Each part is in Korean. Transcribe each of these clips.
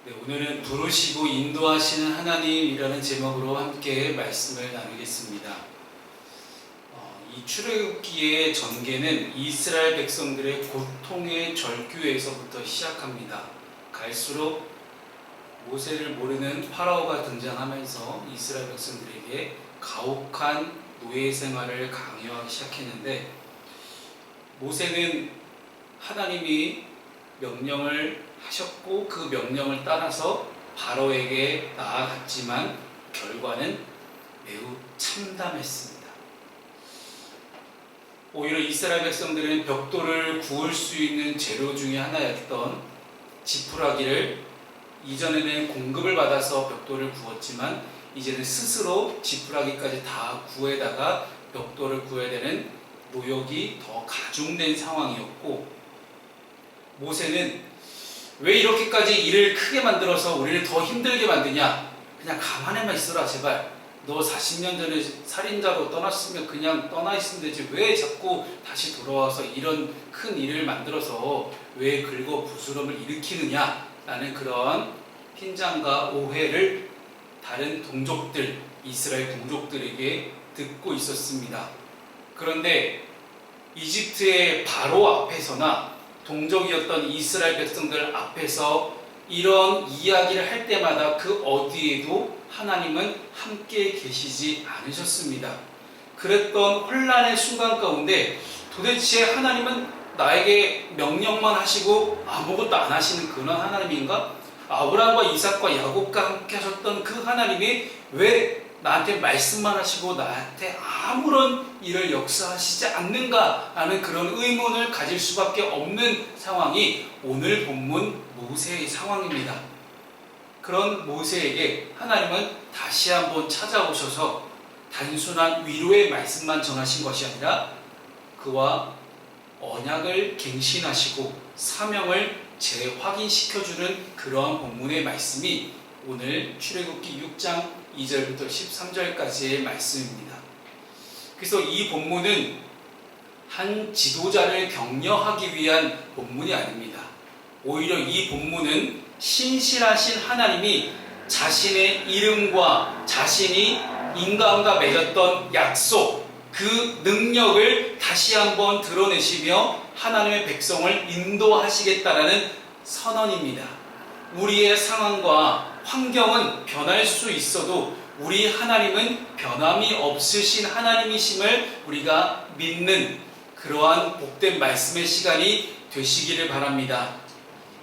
네, 오늘은 부르시고 인도하시는 하나님이라는 제목으로 함께 말씀을 나누겠습니다. 이 출애굽기의 전개는 이스라엘 백성들의 고통의 절규에서부터 시작합니다. 갈수록 모세를 모르는 파라오가 등장하면서 이스라엘 백성들에게 가혹한 노예 생활을 강요하기 시작했는데, 모세는 하나님이 명령을 하셨고 그 명령을 따라서 바로에게 나아갔지만 결과는 매우 참담했습니다. 오히려 이스라엘 백성들은 벽돌을 구울 수 있는 재료 중에 하나였던 지푸라기를 이전에는 공급을 받아서 벽돌을 구웠지만 이제는 스스로 지푸라기까지 다 구해다가 벽돌을 구해야 되는 노역이 더 가중된 상황이었고, 모세는 왜 이렇게까지 일을 크게 만들어서 우리를 더 힘들게 만드냐? 그냥 가만히만 있어라 제발. 너 40년 전에 살인자로 떠났으면 그냥 떠나 있으면 되지. 왜 자꾸 다시 돌아와서 이런 큰 일을 만들어서 왜 긁어 부스럼을 일으키느냐? 라는 그런 핀잔과 오해를 다른 동족들, 이스라엘 동족들에게 듣고 있었습니다. 그런데 이집트의 바로 앞에서나 동족이었던 이스라엘 백성들 앞에서 이런 이야기를 할 때마다 그 어디에도 하나님은 함께 계시지 않으셨습니다. 그랬던 혼란의 순간 가운데 도대체 하나님은 나에게 명령만 하시고 아무것도 안 하시는 그런 하나님인가? 아브라함과 이삭과 야곱과 함께 하셨던 그 하나님이 왜 나한테 말씀만 하시고 나한테 아무런 일을 역사하시지 않는가 하는 그런 의문을 가질 수밖에 없는 상황이 오늘 본문 모세의 상황입니다. 그런 모세에게 하나님은 다시 한번 찾아오셔서 단순한 위로의 말씀만 전하신 것이 아니라 그와 언약을 갱신하시고 사명을 재확인시켜주는 그러한 본문의 말씀이 오늘 출애굽기 6장 2절부터 13절까지의 말씀입니다. 그래서 이 본문은 한 지도자를 격려하기 위한 본문이 아닙니다. 오히려 이 본문은 신실하신 하나님이 자신의 이름과 자신이 인간과 맺었던 약속, 그 능력을 다시 한번 드러내시며 하나님의 백성을 인도하시겠다라는 선언입니다. 우리의 상황과 환경은 변할 수 있어도 우리 하나님은 변함이 없으신 하나님이심을 우리가 믿는 그러한 복된 말씀의 시간이 되시기를 바랍니다.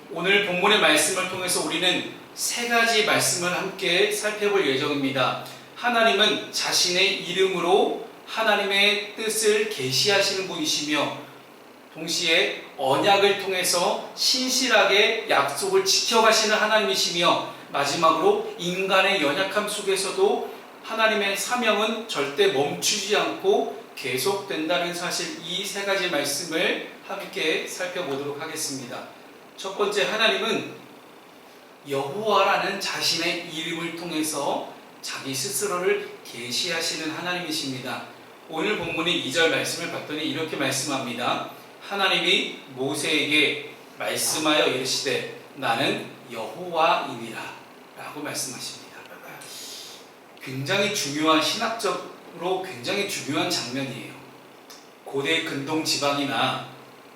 오늘 본문의 말씀을 통해서 우리는 세 가지 말씀을 함께 살펴볼 예정입니다. 하나님은 자신의 이름으로 하나님의 뜻을 계시하시는 분이시며 동시에 언약을 통해서 신실하게 약속을 지켜가시는 하나님이시며 마지막으로 인간의 연약함 속에서도 하나님의 사명은 절대 멈추지 않고 계속된다는 사실, 이 세 가지 말씀을 함께 살펴보도록 하겠습니다. 첫 번째, 하나님은 여호와라는 자신의 이름을 통해서 자기 스스로를 계시하시는 하나님이십니다. 오늘 본문의 2절 말씀을 봤더니 이렇게 말씀합니다. 하나님이 모세에게 말씀하여 이르시되 나는 여호와이니라 라고 말씀하십니다. 굉장히 중요한, 신학적으로 굉장히 중요한 장면이에요. 고대 근동 지방이나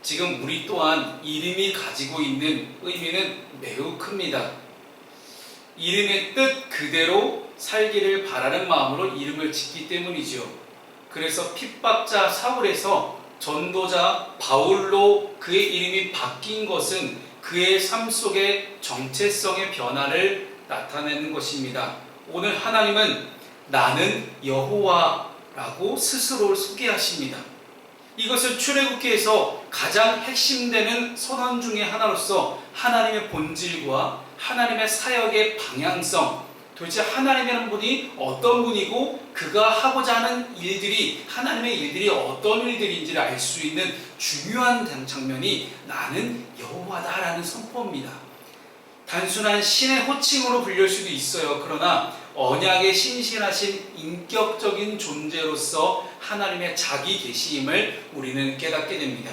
지금 우리 또한 이름이 가지고 있는 의미는 매우 큽니다. 이름의 뜻 그대로 살기를 바라는 마음으로 이름을 짓기 때문이죠. 그래서 핍박자 사울에서 전도자 바울로 그의 이름이 바뀐 것은 그의 삶 속의 정체성의 변화를 나타내는 것입니다. 오늘 하나님은 나는 여호와라고 스스로를 소개하십니다. 이것은 출애굽기에서 가장 핵심되는 선언 중의 하나로서 하나님의 본질과 하나님의 사역의 방향성, 도대체 하나님이라는 분이 어떤 분이고 그가 하고자 하는 일들이, 하나님의 일들이 어떤 일들인지를 알 수 있는 중요한 장면이 나는 여호와다라는 선포입니다. 단순한 신의 호칭으로 불릴 수도 있어요. 그러나 언약에 신실하신 인격적인 존재로서 하나님의 자기 계시임을 우리는 깨닫게 됩니다.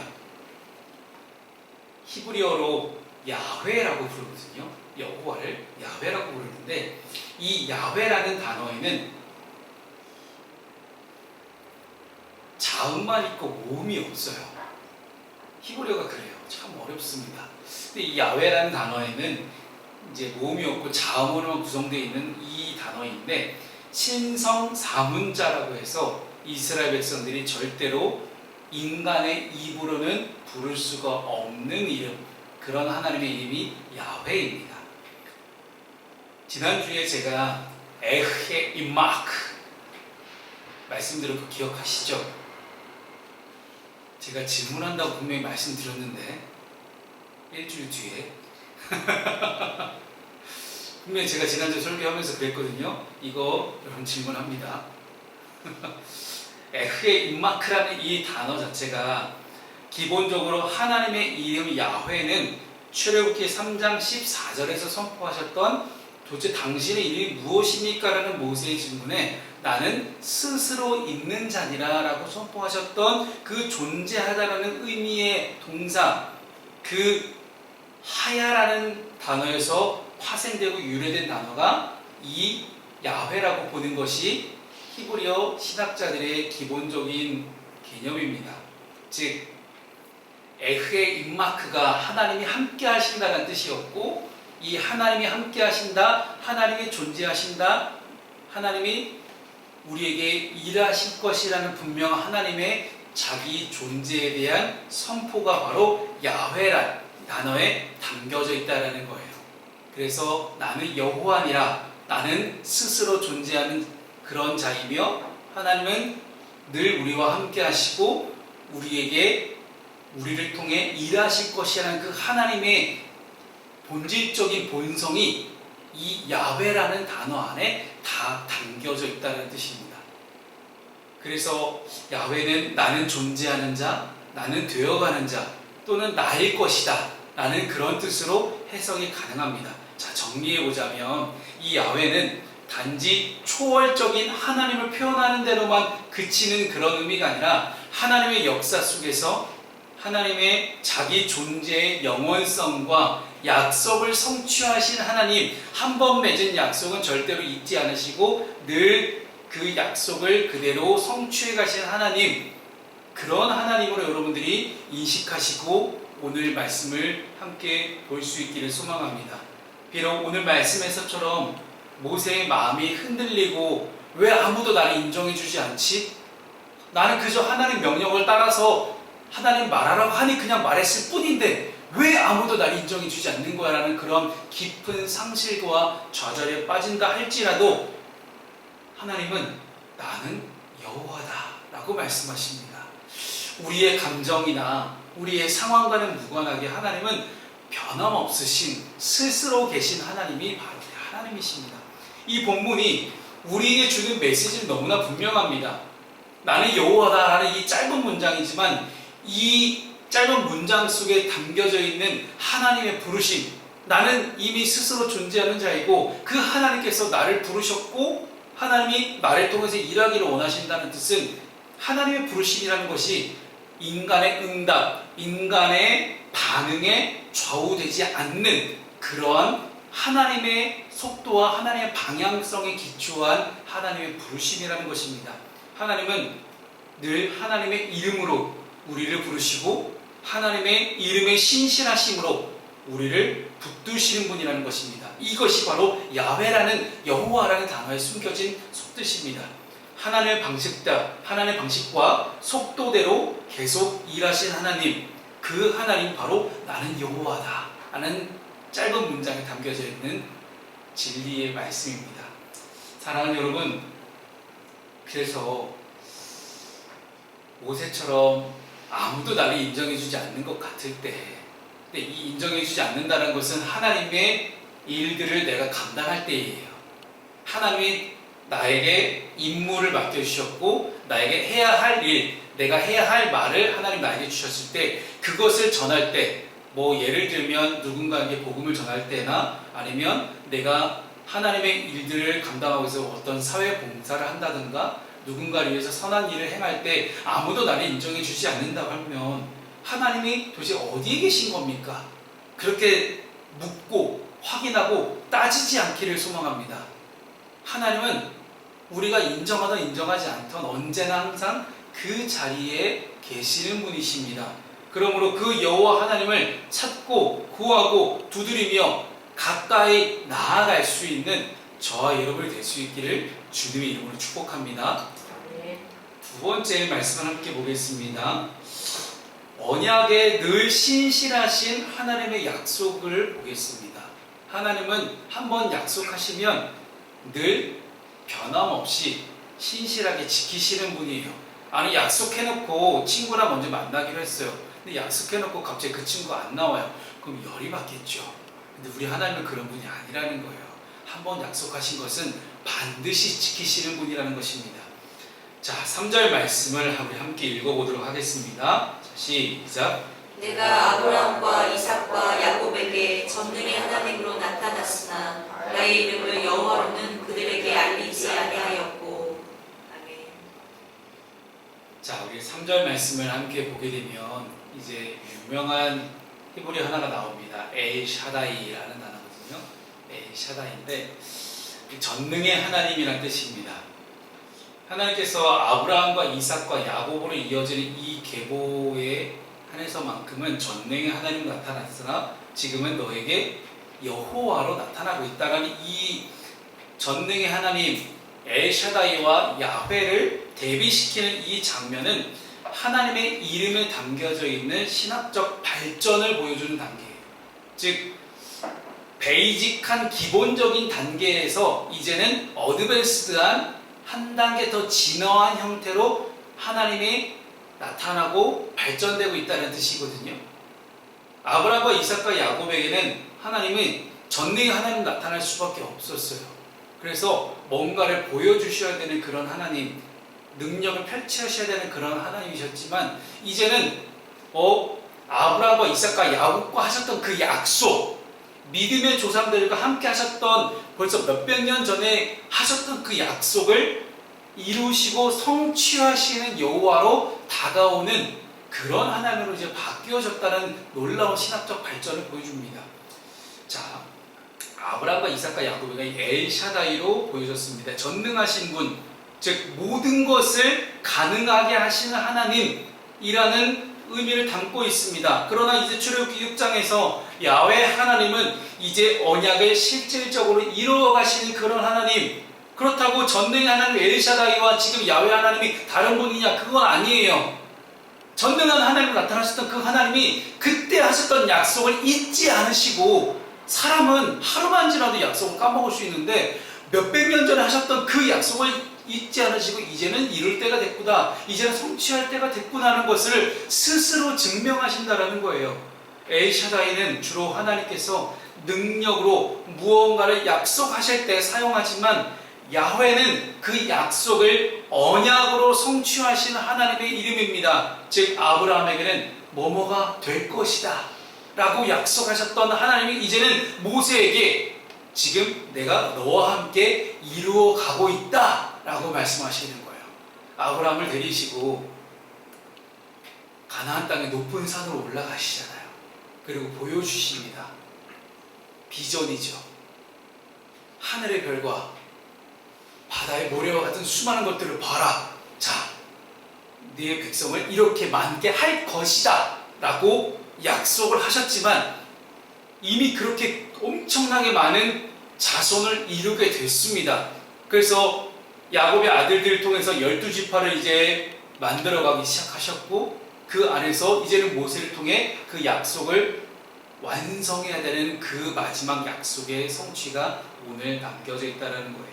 히브리어로 야훼라고 부르거든요. 여호와를 야훼라고 부르는데 이 야훼라는 단어에는 자음만 있고 모음이 없어요. 히브리어가 그래요. 참 어렵습니다. 근데 이 야훼라는 단어에는 이제 모음이 없고 자음으로만 구성되어 있는 이 단어인데 신성 사문자라고 해서 이스라엘 백성들이 절대로 인간의 입으로는 부를 수가 없는 이름, 그런 하나님의 이름이 야훼입니다. 지난주에 제가 에헤 임마크 말씀드린 거 기억하시죠? 제가 질문한다고 분명히 말씀드렸는데 일주일 뒤에 분명히 제가 지난주 설교하면서 그랬거든요. 이거 여러분 질문합니다. 에흐의 임마크라는 이 단어 자체가 기본적으로 하나님의 이름 야훼는 출애굽기 3장 14절에서 선포하셨던 도대체 당신의 이름이 무엇입니까? 라는 모세의 질문에 나는 스스로 있는 자니라 라고 선포하셨던 그 존재하다라는 의미의 동사, 그 하야라는 단어에서 파생되고 유래된 단어가 이 야훼라고 보는 것이 히브리어 신학자들의 기본적인 개념입니다. 즉 에흐의 임마크가 하나님이 함께 하신다는 뜻이었고, 이 하나님이 함께 하신다, 하나님이 존재하신다, 하나님이 우리에게 일하실 것이라는 분명한 하나님의 자기 존재에 대한 선포가 바로 야훼란 단어에 담겨져 있다는 거예요. 그래서 나는 여호와니라, 나는 스스로 존재하는 그런 자이며 하나님은 늘 우리와 함께 하시고 우리를 통해 일하실 것이라는 그 하나님의 본질적인 본성이 이 야훼라는 단어 안에 다 담겨져 있다는 뜻입니다. 그래서 야훼는 나는 존재하는 자, 나는 되어가는 자, 또는 나일 것이다 라는 그런 뜻으로 해석이 가능합니다. 자, 정리해보자면 이 야훼는 단지 초월적인 하나님을 표현하는 대로만 그치는 그런 의미가 아니라 하나님의 역사 속에서 하나님의 자기 존재의 영원성과 약속을 성취하신 하나님, 한 번 맺은 약속은 절대로 잊지 않으시고 늘 그 약속을 그대로 성취해 가신 하나님, 그런 하나님으로 여러분들이 인식하시고 오늘 말씀을 함께 볼 수 있기를 소망합니다. 비록 오늘 말씀에서처럼 모세의 마음이 흔들리고 왜 아무도 나를 인정해 주지 않지? 나는 그저 하나님 명령을 따라서 하나님 말하라고 하니 그냥 말했을 뿐인데 왜 아무도 나를 인정해 주지 않는 거야? 라는 그런 깊은 상실과 좌절에 빠진다 할지라도 하나님은 나는 여호와다 라고 말씀하십니다. 우리의 감정이나 우리의 상황과는 무관하게 하나님은 변함없으신 스스로 계신 하나님이 바로 하나님이십니다. 이 본문이 우리에게 주는 메시지는 너무나 분명합니다. 나는 여호와다라는 이 짧은 문장이지만 이 짧은 문장 속에 담겨져 있는 하나님의 부르심, 나는 이미 스스로 존재하는 자이고 그 하나님께서 나를 부르셨고 하나님이 나를 통해서 일하기를 원하신다는 뜻은 하나님의 부르심이라는 것이 인간의 응답, 인간의 반응에 좌우되지 않는 그러한 하나님의 속도와 하나님의 방향성에 기초한 하나님의 부르심이라는 것입니다. 하나님은 늘 하나님의 이름으로 우리를 부르시고 하나님의 이름의 신실하심으로 우리를 붙드시는 분이라는 것입니다. 이것이 바로 야훼라는 여호와라는 단어에 숨겨진 속뜻입니다. 하나님의 방식과 속도대로 계속 일하신 하나님, 그 하나님 바로 나는 여호와다 라는 짧은 문장에 담겨져 있는 진리의 말씀입니다. 사랑하는 여러분, 그래서 모세처럼 아무도 나를 인정해주지 않는 것 같을 때, 근데 이 인정해주지 않는다는 것은 하나님의 일들을 내가 감당할 때예요. 하나님이 나에게 임무를 맡겨주셨고 나에게 해야 할 일, 내가 해야 할 말을 하나님 나에게 주셨을 때 그것을 전할 때, 뭐 예를 들면 누군가에게 복음을 전할 때나 아니면 내가 하나님의 일들을 감당하고 있어서 어떤 사회 봉사를 한다든가 누군가를 위해서 선한 일을 행할 때 아무도 나를 인정해 주지 않는다고 하면 하나님이 도대체 어디에 계신 겁니까? 그렇게 묻고 확인하고 따지지 않기를 소망합니다. 하나님은 우리가 인정하든 인정하지 않든 언제나 항상 그 자리에 계시는 분이십니다. 그러므로 그 여호와 하나님을 찾고 구하고 두드리며 가까이 나아갈 수 있는 저와 여러분이 될 수 있기를 주님의 이름으로 축복합니다. 두 번째 말씀을 함께 보겠습니다. 언약에 늘 신실하신 하나님의 약속을 보겠습니다. 하나님은 한번 약속하시면 늘 변함없이 신실하게 지키시는 분이에요. 아니, 약속해놓고 친구랑 먼저 만나기로 했어요. 근데 약속해놓고 갑자기 그 친구가 안 나와요. 그럼 열이 받겠죠. 근데 우리 하나님은 그런 분이 아니라는 거예요. 한번 약속하신 것은 반드시 지키시는 분이라는 것입니다. 자, 3절 말씀을 우리 함께 읽어보도록 하겠습니다. 자, 시작. 내가 아브라함과 이삭과 야곱에게 전능의 하나님으로 나타났으나 나의 이름을 여호와로는 그들에게 알리지 아니하였고. 아멘. 자, 우리 3절 말씀을 함께 보게 되면 이제 유명한 히브리 하나가 나옵니다. 엘 샤다이라는 단어거든요. 엘 샤다이인데 전능의 하나님이라는 뜻입니다. 하나님께서 아브라함과 이삭과 야곱으로 이어지는 이 계보에 한해서만큼은 전능의 하나님으로 나타났으나 지금은 너에게 여호와로 나타나고 있다는 이 전능의 하나님 엘샤다이와 야훼를 대비시키는 이 장면은 하나님의 이름에 담겨져 있는 신학적 발전을 보여주는 단계예요. 즉 베이직한 기본적인 단계에서 이제는 어드밴스드한 한 단계 더 진화한 형태로 하나님이 나타나고 발전되고 있다는 뜻이거든요. 아브라함과 이삭과 야곱에게는 하나님은 전능의 하나님 나타날 수밖에 없었어요. 그래서 뭔가를 보여주셔야 되는 그런 하나님, 능력을 펼치셔야 되는 그런 하나님이셨지만 이제는 아브라함과 이삭과 야곱과 하셨던 그 약속, 믿음의 조상들과 함께 하셨던 벌써 몇백 년 전에 하셨던 그 약속을 이루시고 성취하시는 여호와로 다가오는 그런 하나님으로 이제 바뀌어졌다는 놀라운 신학적 발전을 보여줍니다. 자, 아브라함과 이삭과 야곱이 엘샤다이로 보여졌습니다. 전능하신 분, 즉 모든 것을 가능하게 하시는 하나님이라는 의미를 담고 있습니다. 그러나 이제 출애굽기 6장에서 야훼 하나님은 이제 언약을 실질적으로 이루어 가시는 그런 하나님, 그렇다고 전능의 하나님 엘샤다이와 지금 야훼 하나님이 다른 분이냐? 그건 아니에요. 전능한 하나님으로 나타나셨던 그 하나님이 그때 하셨던 약속을 잊지 않으시고, 사람은 하루만 지나도 약속을 까먹을 수 있는데 몇백 년 전에 하셨던 그 약속을 잊지 않으시고 이제는 이룰 때가 됐구나, 이제는 성취할 때가 됐구나 하는 것을 스스로 증명하신다라는 거예요. 엘샤다이는 주로 하나님께서 능력으로 무언가를 약속하실 때 사용하지만 야훼는 그 약속을 언약으로 성취하시는 하나님의 이름입니다. 즉 아브라함에게는 뭐뭐가 될 것이다 라고 약속하셨던 하나님이 이제는 모세에게 지금 내가 너와 함께 이루어 가고 있다 라고 말씀하시는 거예요. 아브라함을 데리시고 가나안 땅의 높은 산으로 올라가시잖아요. 그리고 보여주십니다. 비전이죠. 하늘의 별과 바다의 모래와 같은 수많은 것들을 봐라. 자, 네 백성을 이렇게 많게 할 것이다 라고 약속을 하셨지만 이미 그렇게 엄청나게 많은 자손을 이루게 됐습니다. 그래서 야곱의 아들들을 통해서 12지파를 이제 만들어가기 시작하셨고, 그 안에서 이제는 모세를 통해 그 약속을 완성해야 되는 그 마지막 약속의 성취가 오늘 남겨져 있다는 거예요.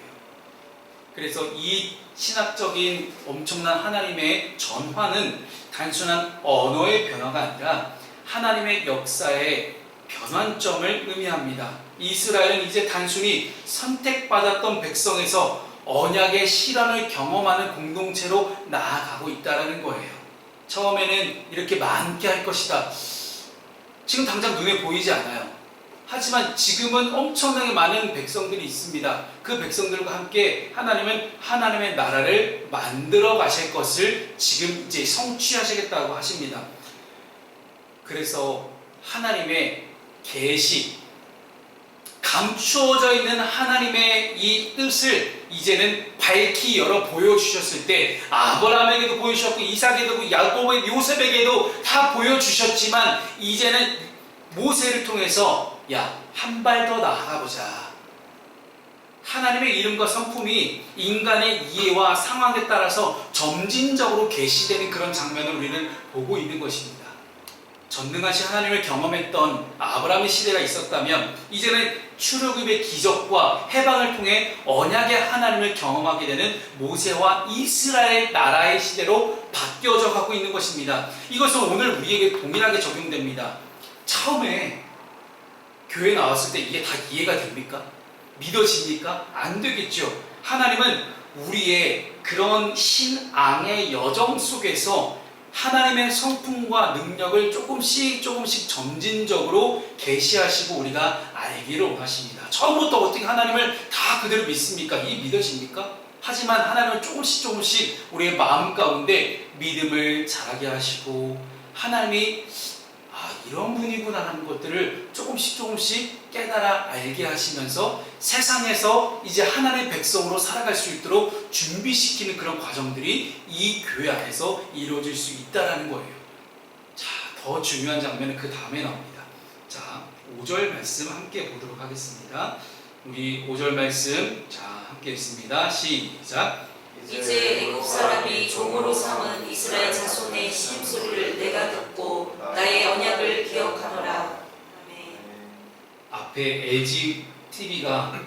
그래서 이 신학적인 엄청난 하나님의 전환은 단순한 언어의 변화가 아니라 하나님의 역사의 변환점을 의미합니다. 이스라엘은 이제 단순히 선택받았던 백성에서 언약의 실현을 경험하는 공동체로 나아가고 있다는 거예요. 처음에는 이렇게 많게 할 것이다. 지금 당장 눈에 보이지 않아요. 하지만 지금은 엄청나게 많은 백성들이 있습니다. 그 백성들과 함께 하나님은 하나님의 나라를 만들어 가실 것을 지금 이제 성취하시겠다고 하십니다. 그래서 하나님의 계시, 감추어져 있는 하나님의 이 뜻을 이제는 밝히 열어 보여주셨을 때, 아브라함에게도 보여주셨고 이삭에게도 야곱에게 요셉에게도 다 보여주셨지만, 이제는 모세를 통해서 야, 한 발 더 나아가보자. 하나님의 이름과 성품이 인간의 이해와 상황에 따라서 점진적으로 계시되는 그런 장면을 우리는 보고 있는 것입니다. 전능하신 하나님을 경험했던 아브라함의 시대가 있었다면, 이제는 출애굽의 기적과 해방을 통해 언약의 하나님을 경험하게 되는 모세와 이스라엘 나라의 시대로 바뀌어져 가고 있는 것입니다. 이것은 오늘 우리에게 동일하게 적용됩니다. 처음에 교회 나왔을 때 이게 다 이해가 됩니까? 믿어집니까? 안 되겠죠. 하나님은 우리의 그런 신앙의 여정 속에서 하나님의 성품과 능력을 조금씩 점진적으로 계시하시고 우리가 알기를 원하십니다. 처음부터 어떻게 하나님을 다 그대로 믿습니까? 이게 믿어집니까? 하지만 하나님은 조금씩 우리의 마음 가운데 믿음을 자라게 하시고, 하나님이 이런 분이구나라는 것들을 조금씩 깨달아 알게 하시면서 세상에서 이제 하나님의 백성으로 살아갈 수 있도록 준비시키는 그런 과정들이 이 교회 안에서 이루어질 수 있다는 거예요. 자, 더 중요한 장면은 그 다음에 나옵니다. 자, 5절 말씀 함께 보도록 하겠습니다. 우리 5절 말씀 함께 읽습니다. 시작. 이제 애국 사람이 종으로 삼은 이스라엘 자손의 신음소리를 내가 듣고 나의 언약을 기억하노라. 아멘. 앞에 LG TV가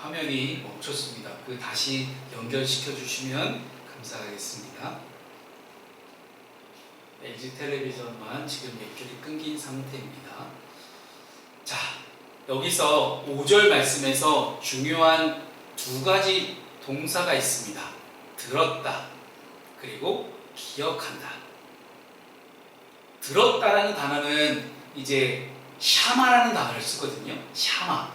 화면이 멈췄습니다. 그 다시 연결시켜 주시면 감사하겠습니다. LG 텔레비전만 지금 연결이 끊긴 상태입니다. 자, 여기서 5절 말씀에서 중요한 두 가지 동사가 있습니다. 들었다, 그리고 기억한다. 들었다라는 단어는 이제 샤마라는 단어를 쓰거든요. 샤마.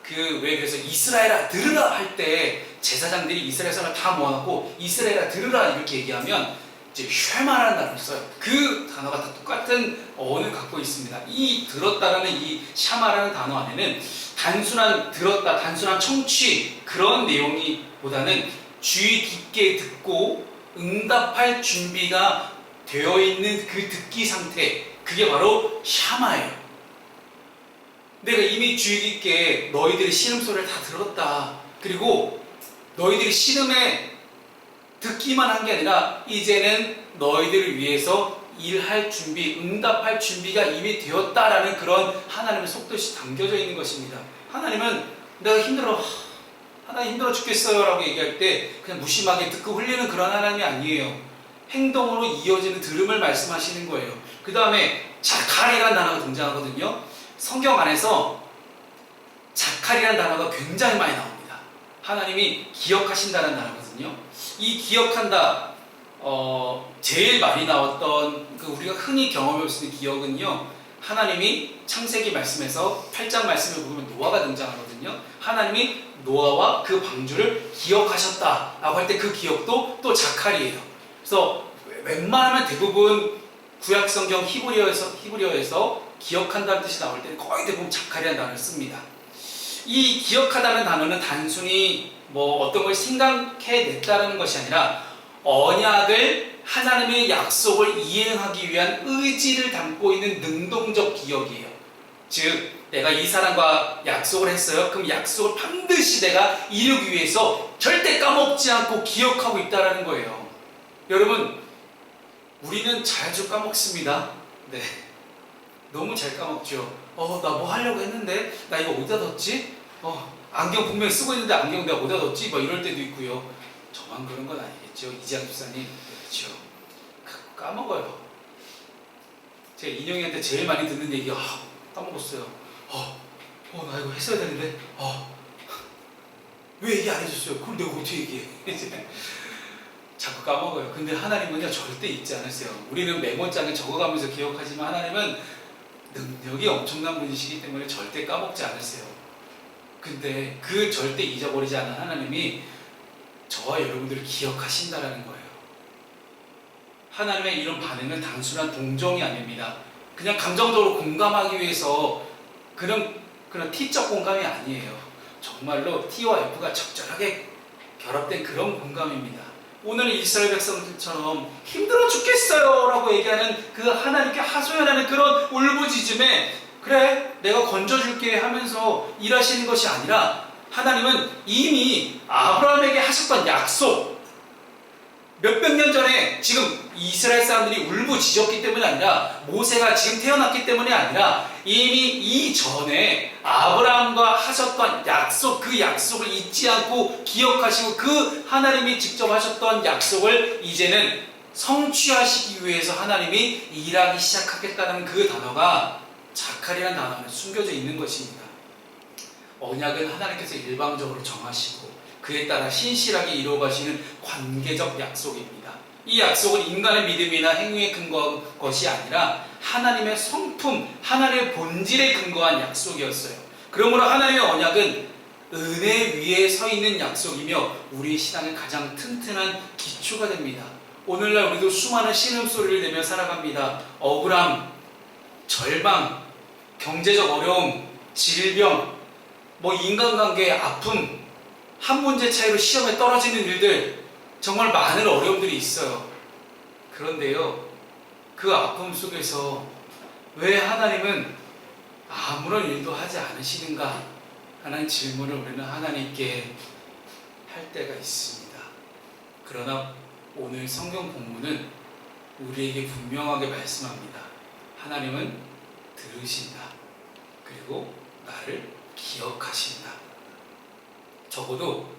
그래서 이스라엘아 들으라 할 때 제사장들이 이스라엘 사람을 다 모아놓고 이스라엘아 들으라 이렇게 얘기하면 이제 쉐마라는 단어를 써요. 그 단어가 다 똑같은 어원을 갖고 있습니다. 이 들었다라는 이 샤마라는 단어 안에는 단순한 들었다, 단순한 청취 그런 내용이 보다는 주의 깊게 듣고 응답할 준비가 되어 있는 그 듣기 상태, 그게 바로 샤마예요. 내가 이미 주의 깊게 너희들의 신음소리를 다 들었다. 그리고 너희들이 신음에 듣기만 한 게 아니라 이제는 너희들을 위해서 일할 준비, 응답할 준비가 이미 되었다라는 그런 하나님의 속뜻이 담겨져 있는 것입니다. 하나님은 내가 하나님 힘들어 죽겠어요 라고 얘기할 때 그냥 무심하게 듣고 흘리는 그런 하나님이 아니에요. 행동으로 이어지는 들음을 말씀하시는 거예요. 그 다음에 자칼이라는 단어가 등장하거든요. 성경 안에서 자칼이라는 단어가 굉장히 많이 나옵니다. 하나님이 기억하신다는 단어거든요. 이 기억한다, 제일 많이 나왔던 우리가 흔히 경험할 수 있는 기억은요, 하나님이 창세기 말씀에서 8장 말씀을 보면 노아가 등장하거든요. 하나님이 노아와 그 방주를 기억하셨다라고 할 때 그 기억도 또 자칼이에요. 그래서 웬만하면 대부분 구약성경 히브리어에서 기억한다는 뜻이 나올 때는 거의 대부분 자칼이라는 단어를 씁니다. 이 기억하다는 단어는 단순히 어떤 걸 생각해냈다는 것이 아니라 언약을, 하나님의 약속을 이행하기 위한 의지를 담고 있는 능동적 기억이에요. 즉, 내가 이 사람과 약속을 했어요. 그럼 약속을 반드시 내가 이루기 위해서 절대 까먹지 않고 기억하고 있다는 거예요. 여러분, 우리는 자주 까먹습니다. 네, 너무 잘 까먹죠. 나 뭐 하려고 했는데 나 이거 어디다 뒀지? 안경 분명히 쓰고 있는데 안경 내가 어디다 뒀지? 이럴 때도 있고요. 저만 그런 건 아니겠죠. 이지양 집사님, 그렇죠. 까먹어요. 제가 인형이한테 제일 많이 듣는 얘기, 까먹었어요. 나 이거 했어야 되는데, 왜 얘기 안 해줬어요? 그럼 내가 어떻게 얘기해? 자꾸 까먹어요. 근데 하나님은요, 절대 잊지 않으세요. 우리는 메모장에 적어가면서 기억하지만 하나님은 능력이 엄청난 분이시기 때문에 절대 까먹지 않으세요. 근데 그 절대 잊어버리지 않는 하나님이 저와 여러분들을 기억하신다라는 거예요. 하나님의 이런 반응은 단순한 동정이 아닙니다. 그냥 감정적으로 공감하기 위해서 그런 T적 공감이 아니에요. 정말로 T와 F가 적절하게 결합된 그런 공감입니다. 오늘 이스라엘 백성들처럼 힘들어 죽겠어요 라고 얘기하는 그 하나님께 하소연하는 그런 울부짖음에 그래 내가 건져줄게 하면서 일하시는 것이 아니라 하나님은 이미 아브라함에게 하셨던 약속, 몇백 년 전에 지금 이스라엘 사람들이 울부짖었기 때문이 아니라 모세가 지금 태어났기 때문이 아니라 이미 이전에 아브라함과 하셨던 약속, 그 약속을 잊지 않고 기억하시고 그 하나님이 직접 하셨던 약속을 이제는 성취하시기 위해서 하나님이 일하기 시작하겠다는 그 단어가 자카리라는 단어 안에 숨겨져 있는 것입니다. 언약은 하나님께서 일방적으로 정하시고 그에 따라 신실하게 이루어가시는 관계적 약속입니다. 이 약속은 인간의 믿음이나 행위에 근거한 것이 아니라 하나님의 성품, 하나님의 본질에 근거한 약속이었어요. 그러므로 하나님의 언약은 은혜 위에 서 있는 약속이며 우리 신앙의 가장 튼튼한 기초가 됩니다. 오늘날 우리도 수많은 신음소리를 내며 살아갑니다. 억울함, 절망, 경제적 어려움, 질병, 인간관계의 아픔, 한 문제 차이로 시험에 떨어지는 일들, 정말 많은 어려움들이 있어요. 그런데요, 그 아픔 속에서 왜 하나님은 아무런 일도 하지 않으시는가 하는 질문을 우리는 하나님께 할 때가 있습니다. 그러나 오늘 성경 본문은 우리에게 분명하게 말씀합니다. 하나님은 들으신다. 그리고 나를 기억하신다. 적어도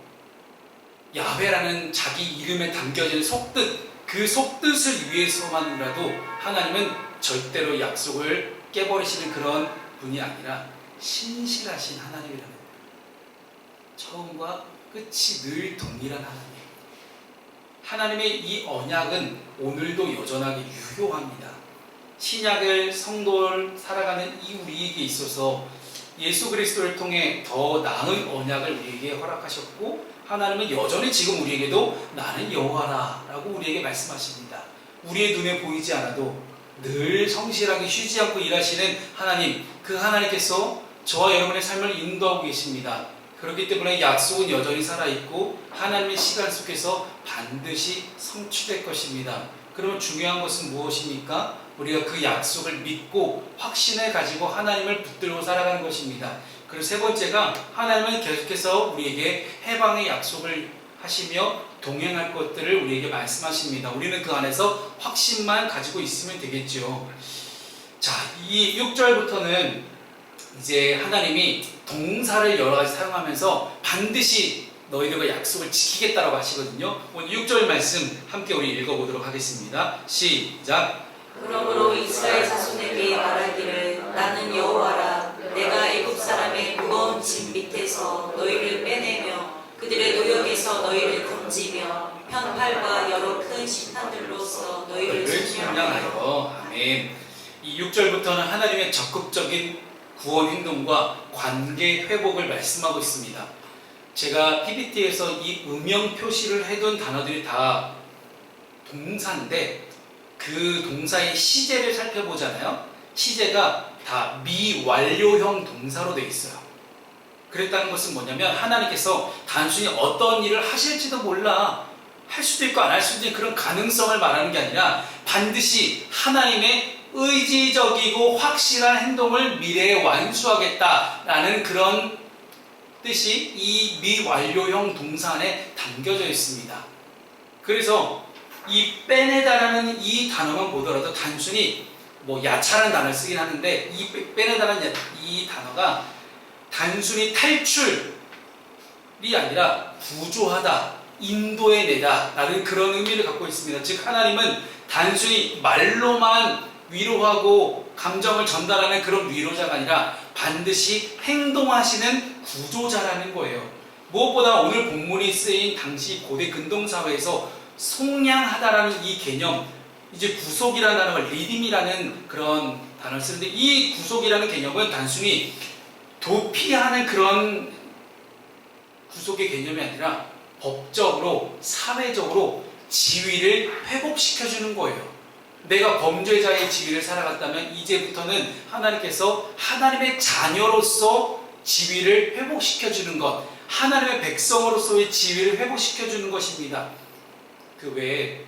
야훼라는 자기 이름에 담겨진 속뜻, 그 속뜻을 위해서만이라도 하나님은 절대로 약속을 깨버리시는 그런 분이 아니라 신실하신 하나님이라는 거예요. 처음과 끝이 늘 동일한 하나님. 하나님의 이 언약은 오늘도 여전하게 유효합니다. 신약을 성도를 살아가는 이 우리에게 있어서 예수 그리스도를 통해 더 나은 언약을 우리에게 허락하셨고 하나님은 여전히 지금 우리에게도 나는 여호와라 라고 우리에게 말씀하십니다. 우리의 눈에 보이지 않아도 늘 성실하게 쉬지 않고 일하시는 하나님, 그 하나님께서 저와 여러분의 삶을 인도하고 계십니다. 그렇기 때문에 약속은 여전히 살아있고 하나님의 시간 속에서 반드시 성취될 것입니다. 그러면 중요한 것은 무엇입니까? 우리가 그 약속을 믿고 확신을 가지고 하나님을 붙들고 살아가는 것입니다. 그리고 세 번째가 하나님은 계속해서 우리에게 해방의 약속을 하시며 동행할 것들을 우리에게 말씀하십니다. 우리는 그 안에서 확신만 가지고 있으면 되겠죠. 자, 이 6절부터는 이제 하나님이 동사를 여러 가지 사용하면서 반드시 너희들과 약속을 지키겠다라고 하시거든요. 오늘 6절 말씀 함께 우리 읽어보도록 하겠습니다. 시작. 그러므로 이스라엘 자손에게 말하기를 나는 여호와라. 내가 애굽 사람의 무거운 짐 밑에서 너희를 빼내며 그들의 노역에서 너희를 건지며 편팔과 여러 큰 심판들로서 너희를 측량하여. 아멘. 이 6절부터는 하나님의 적극적인 구원 행동과 관계 회복을 말씀하고 있습니다. 제가 PPT에서 이 음영 표시를 해둔 단어들이 다 동사인데 그 동사의 시제를 살펴보잖아요. 시제가 다 미완료형 동사로 되어 있어요. 그랬다는 것은 뭐냐면 하나님께서 단순히 어떤 일을 하실지도 몰라, 할 수도 있고 안 할 수도 있는 그런 가능성을 말하는 게 아니라 반드시 하나님의 의지적이고 확실한 행동을 미래에 완수하겠다라는 그런 뜻이 이 미완료형 동사 안에 담겨져 있습니다. 그래서 이 빼내다라는 이 단어만 보더라도 단순히 야차라는 단어를 쓰긴 하는데 이 빼내다라는 이 단어가 단순히 탈출이 아니라 구조하다, 인도해내다 라는 그런 의미를 갖고 있습니다. 즉 하나님은 단순히 말로만 위로하고 감정을 전달하는 그런 위로자가 아니라 반드시 행동하시는 구조자라는 거예요. 무엇보다 오늘 본문이 쓰인 당시 고대 근동사회에서 속량하다라는 이 개념, 이제 구속이라는 단어가 리딤이라는 그런 단어를 쓰는데 이 구속이라는 개념은 단순히 도피하는 그런 구속의 개념이 아니라 법적으로, 사회적으로 지위를 회복시켜주는 거예요. 내가 범죄자의 지위를 살아갔다면 이제부터는 하나님께서 하나님의 자녀로서 지위를 회복시켜주는 것, 하나님의 백성으로서의 지위를 회복시켜주는 것입니다. 그 외에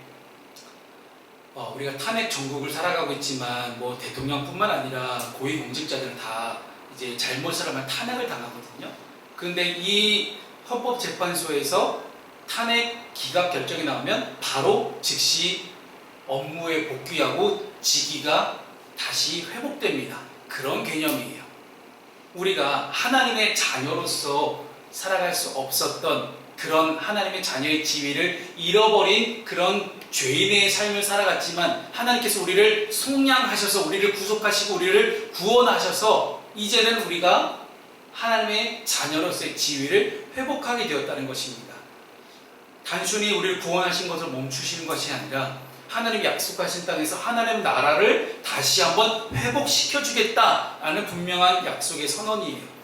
우리가 탄핵 정국을 살아가고 있지만 뭐 대통령뿐만 아니라 고위공직자들은 다 이제 잘못을 하면 탄핵을 당하거든요. 그런데 이 헌법재판소에서 탄핵 기각 결정이 나오면 바로 즉시 업무에 복귀하고 직위가 다시 회복됩니다. 그런 개념이에요. 우리가 하나님의 자녀로서 살아갈 수 없었던 그런 하나님의 자녀의 지위를 잃어버린 그런 죄인의 삶을 살아갔지만 하나님께서 우리를 속량하셔서 우리를 구속하시고 우리를 구원하셔서 이제는 우리가 하나님의 자녀로서의 지위를 회복하게 되었다는 것입니다. 단순히 우리를 구원하신 것을 멈추시는 것이 아니라 하나님이 약속하신 땅에서 하나님 나라를 다시 한번 회복시켜 주겠다라는 분명한 약속의 선언이에요.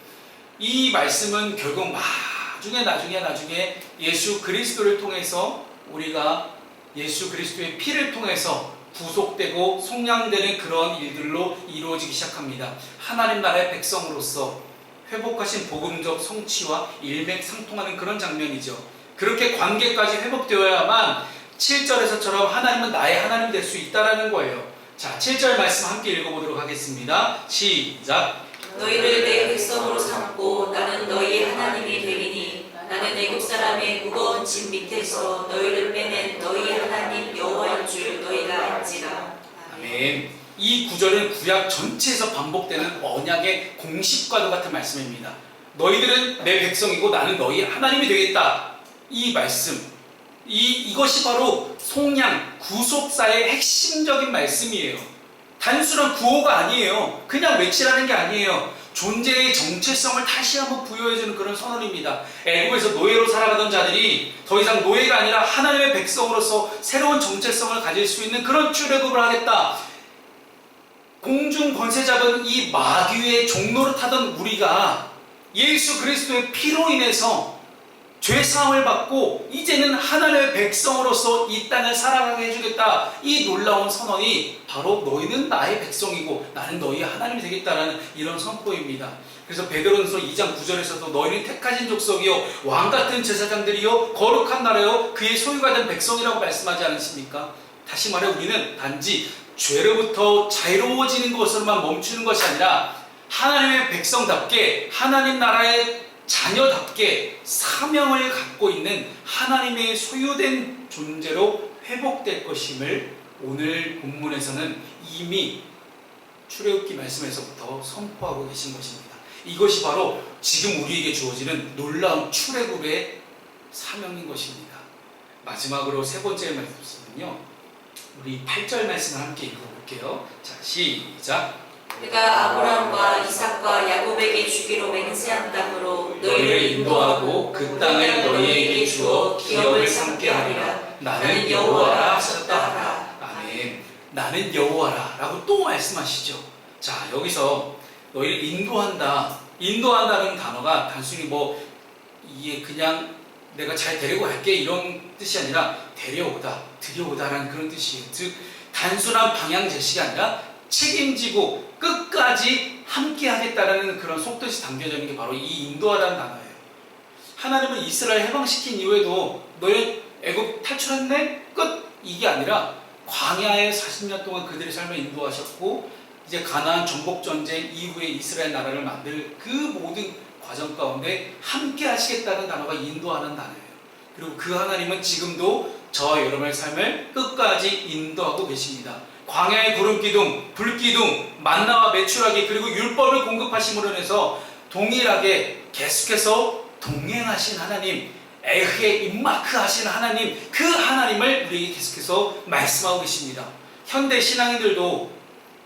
이 말씀은 결국 나중에 예수 그리스도를 통해서 우리가 예수 그리스도의 피를 통해서 구속되고 속량되는 그런 일들로 이루어지기 시작합니다. 하나님 나라의 백성으로서 회복하신 복음적 성취와 일맥상통하는 그런 장면이죠. 그렇게 관계까지 회복되어야만 7절에서처럼 하나님은 나의 하나님 될 수 있다라는 거예요. 자, 7절 말씀 함께 읽어보도록 하겠습니다. 시작. 너희를 내 백성으로 삼고 나는 너희의 하나님이 되리니 나는 애굽 사람의 무거운 짐 밑에서 너희를 빼낸 너희 하나님 여호와인 줄 너희가 알지라. 아멘. 이 구절은 구약 전체에서 반복되는 언약의 공식과도 같은 말씀입니다. 너희들은 내 백성이고 나는 너희 하나님이 되겠다. 이 말씀, 이것이 바로 속량, 구속사의 핵심적인 말씀이에요. 단순한 구호가 아니에요. 그냥 외치라는 게 아니에요. 존재의 정체성을 다시 한번 부여해주는 그런 선언입니다. 애국에서 노예로 살아가던 자들이 더 이상 노예가 아니라 하나님의 백성으로서 새로운 정체성을 가질 수 있는 그런 출애굽을 하겠다. 공중 권세 잡은 이 마귀의 종로를 타던 우리가 예수 그리스도의 피로 인해서 죄사함을 받고 이제는 하나님의 백성으로서 이 땅을 살아가게 해주겠다. 이 놀라운 선언이 바로 너희는 나의 백성이고 나는 너희 하나님이 되겠다라는 이런 선포입니다. 그래서 베드로전서 2장 9절에서도 너희는 택하신 족속이요 왕같은 제사장들이요 거룩한 나라요 그의 소유가 된 백성이라고 말씀하지 않으십니까? 다시 말해 우리는 단지 죄로부터 자유로워지는 것으로만 멈추는 것이 아니라 하나님의 백성답게 하나님 나라의 자녀답게 사명을 갖고 있는 하나님의 소유된 존재로 회복될 것임을 오늘 본문에서는 이미 출애굽기 말씀에서부터 선포하고 계신 것입니다. 이것이 바로 지금 우리에게 주어지는 놀라운 출애굽의 사명인 것입니다. 마지막으로 세 번째 말씀은요, 우리 8절 말씀을 함께 읽어볼게요. 자, 시작. 내가 아브라함과 이삭과 야곱에게 주기로 맹세한 땅으로 너희를 인도하고 그 땅을 너희에게 주어 기업을 삼게 하리라. 나는 여호와라 하셨다 하라. 아멘. 나는 여호와라 라고 또 말씀하시죠. 자, 여기서 너희를 인도한다는 단어가 단순히 이게 그냥 내가 잘 데리고 갈게 이런 뜻이 아니라 들여오다라는 그런 뜻이에요. 즉 단순한 방향 제시가 아니라 책임지고 끝까지 함께 하겠다라는 그런 속뜻이 담겨져 있는 게 바로 이 인도하라는 단어예요. 하나님은 이스라엘 해방시킨 이후에도 너희 애굽 탈출했네? 끝! 이게 아니라 광야에 40년 동안 그들의 삶을 인도하셨고 이제 가나안 정복전쟁 이후에 이스라엘 나라를 만들 그 모든 과정 가운데 함께 하시겠다는 단어가 인도하는 단어예요. 그리고 그 하나님은 지금도 저와 여러분의 삶을 끝까지 인도하고 계십니다. 광야의 구름기둥, 불기둥, 만나와 메추라기 그리고 율법을 공급하심으로 인해서 동일하게 계속해서 동행하신 하나님, 에흐에 임마크 하신 하나님, 그 하나님을 우리에게 계속해서 말씀하고 계십니다. 현대 신앙인들도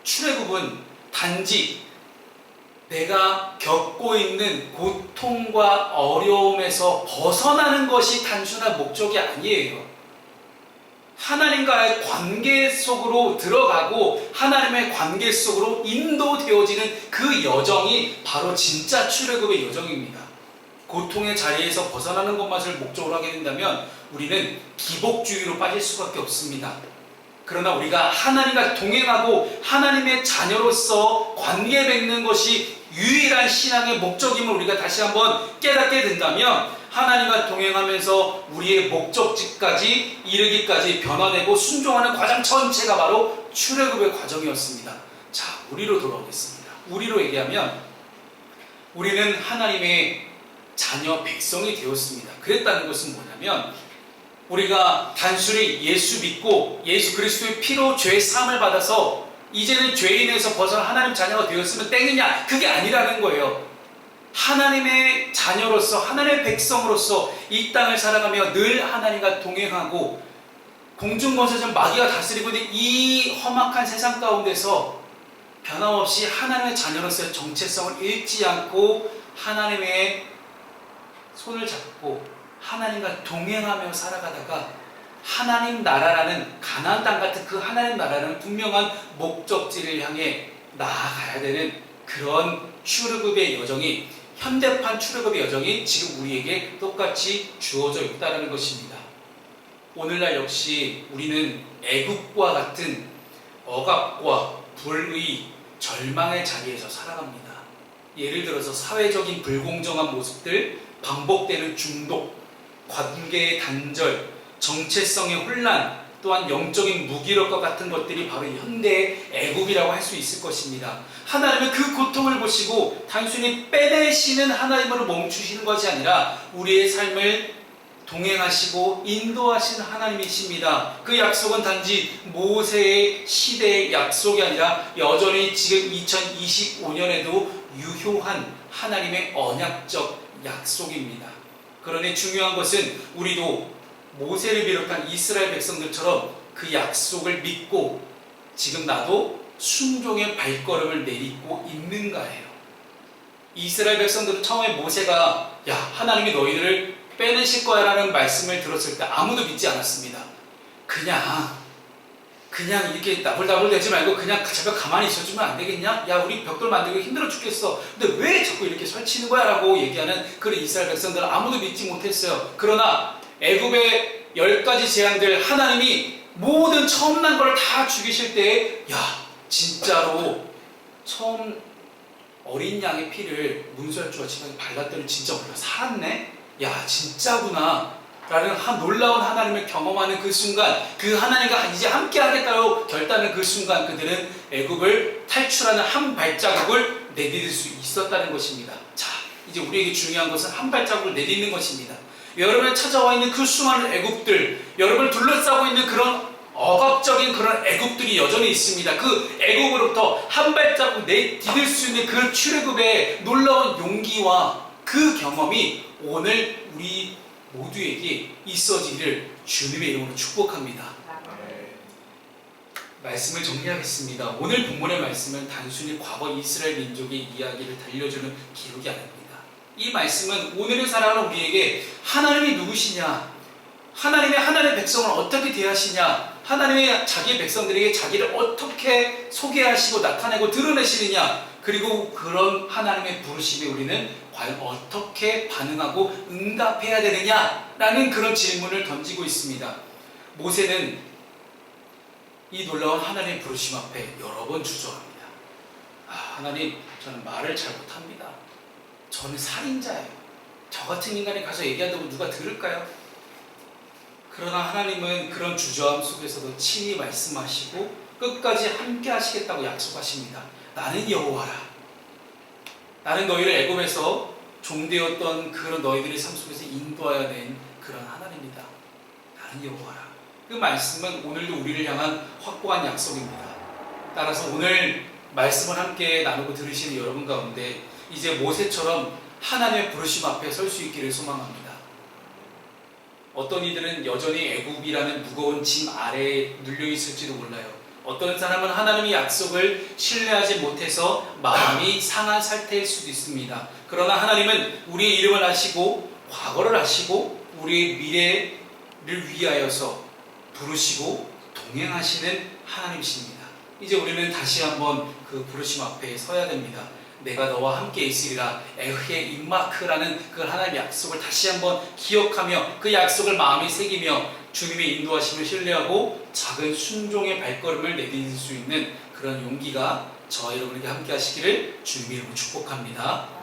출애굽은 단지 내가 겪고 있는 고통과 어려움에서 벗어나는 것이 단순한 목적이 아니에요. 하나님과의 관계 속으로 들어가고 하나님의 관계 속으로 인도되어지는 그 여정이 바로 진짜 출애굽의 여정입니다. 고통의 자리에서 벗어나는 것만을 목적으로 하게 된다면 우리는 기복주의로 빠질 수밖에 없습니다. 그러나 우리가 하나님과 동행하고 하나님의 자녀로서 관계 맺는 것이 유일한 신앙의 목적임을 우리가 다시 한번 깨닫게 된다면 하나님과 동행하면서 우리의 목적지까지 이르기까지 변화되고 순종하는 과정 전체가 바로 출애굽의 과정이었습니다. 자, 우리로 돌아오겠습니다. 우리로 얘기하면 우리는 하나님의 자녀 백성이 되었습니다. 그랬다는 것은 뭐냐면 우리가 단순히 예수 믿고 예수 그리스도의 피로 죄 사함을 받아서 이제는 죄인에서 벗어나 하나님 자녀가 되었으면 땡이냐, 그게 아니라는 거예요. 하나님의 자녀로서 하나님의 백성으로서 이 땅을 살아가며 늘 하나님과 동행하고 공중권세전 마귀가 다스리고 있는 이 험악한 세상 가운데서 변함없이 하나님의 자녀로서의 정체성을 잃지 않고 하나님의 손을 잡고 하나님과 동행하며 살아가다가 하나님 나라라는 가나안 땅 같은 그 하나님 나라라는 분명한 목적지를 향해 나아가야 되는 그런 출애굽의 여정이, 현대판 출애굽의 여정이 지금 우리에게 똑같이 주어져 있다는 것입니다. 오늘날 역시 우리는 애국과 같은 억압과 불의, 절망의 자리에서 살아갑니다. 예를 들어서 사회적인 불공정한 모습들, 반복되는 중독, 관계의 단절, 정체성의 혼란, 또한 영적인 무기력과 같은 것들이 바로 현대의 애국이라고 할 수 있을 것입니다. 하나님은 그 고통을 보시고 단순히 빼내시는 하나님으로 멈추시는 것이 아니라 우리의 삶을 동행하시고 인도하시는 하나님이십니다. 그 약속은 단지 모세의 시대의 약속이 아니라 여전히 지금 2025년에도 유효한 하나님의 언약적 약속입니다. 그러니 중요한 것은 우리도 모세를 비롯한 이스라엘 백성들처럼 그 약속을 믿고 지금 나도 순종의 발걸음을 내딛고 있는가예요. 이스라엘 백성들은 처음에 모세가 하나님이 너희들을 빼내실 거야 라는 말씀을 들었을 때 아무도 믿지 않았습니다. 그냥 이렇게 나불나불 대지 말고 그냥 잠깐 가만히 있어주면 안 되겠냐? 야, 우리 벽돌 만들기 힘들어 죽겠어. 근데 왜 자꾸 이렇게 설치는 거야? 라고 얘기하는 그런 이스라엘 백성들은 아무도 믿지 못했어요. 그러나 애굽의 10가지 재앙들, 하나님이 모든 처음 난 걸 다 죽이실 때 진짜로 처음 어린 양의 피를 문설주와 지팡이 발랐더니 진짜 우리가 살았네? 진짜구나 라는 놀라운 하나님을 경험하는 그 순간, 그 하나님과 이제 함께 하겠다고 결단하는 그 순간 그들은 애굽을 탈출하는 한 발자국을 내디딜 수 있었다는 것입니다. 자, 이제 우리에게 중요한 것은 한 발자국을 내딛는 것입니다. 여러분을 찾아와 있는 그 수많은 애국들, 여러분을 둘러싸고 있는 그런 억압적인 그런 애국들이 여전히 있습니다. 그 애국으로부터 한 발자국 내디딜 수 있는 그 출애굽의 놀라운 용기와 그 경험이 오늘 우리 모두에게 있어지기를 주님의 이름으로 축복합니다. 말씀을 정리하겠습니다. 오늘 본문의 말씀은 단순히 과거 이스라엘 민족의 이야기를 들려주는 기록이 아닙니다. 이 말씀은 오늘을 살아가는 우리에게 하나님이 누구시냐, 하나님의 백성을 어떻게 대하시냐, 하나님의 자기의 백성들에게 자기를 어떻게 소개하시고 나타내고 드러내시느냐, 그리고 그런 하나님의 부르심에 우리는 과연 어떻게 반응하고 응답해야 되느냐라는 그런 질문을 던지고 있습니다. 모세는 이 놀라운 하나님의 부르심 앞에 여러 번 주저합니다. 하나님, 저는 말을 잘 못합니다. 저는 살인자예요. 저 같은 인간이 가서 얘기한다고 누가 들을까요? 그러나 하나님은 그런 주저함 속에서도 친히 말씀하시고 끝까지 함께 하시겠다고 약속하십니다. 나는 여호와라. 나는 너희를 애굽에서 종되었던 그런 너희들의 삶 속에서 인도하여 낸 그런 하나님이다. 나는 여호와라. 그 말씀은 오늘도 우리를 향한 확고한 약속입니다. 따라서 오늘 말씀을 함께 나누고 들으시는 여러분 가운데 이제 모세처럼 하나님의 부르심 앞에 설 수 있기를 소망합니다. 어떤 이들은 여전히 애굽이라는 무거운 짐 아래에 눌려 있을지도 몰라요. 어떤 사람은 하나님의 약속을 신뢰하지 못해서 마음이 상한 상태일 수도 있습니다. 그러나 하나님은 우리의 이름을 아시고 과거를 아시고 우리의 미래를 위하여서 부르시고 동행하시는 하나님이십니다. 이제 우리는 다시 한번 그 부르심 앞에 서야 됩니다. 내가 너와 함께 있으리라, 에흐에 임마크라는 그 하나님의 약속을 다시 한번 기억하며 그 약속을 마음에 새기며 주님의 인도하심을 신뢰하고 작은 순종의 발걸음을 내딛을 수 있는 그런 용기가 저와 여러분에게 함께 하시기를 주님의 이름으로 축복합니다.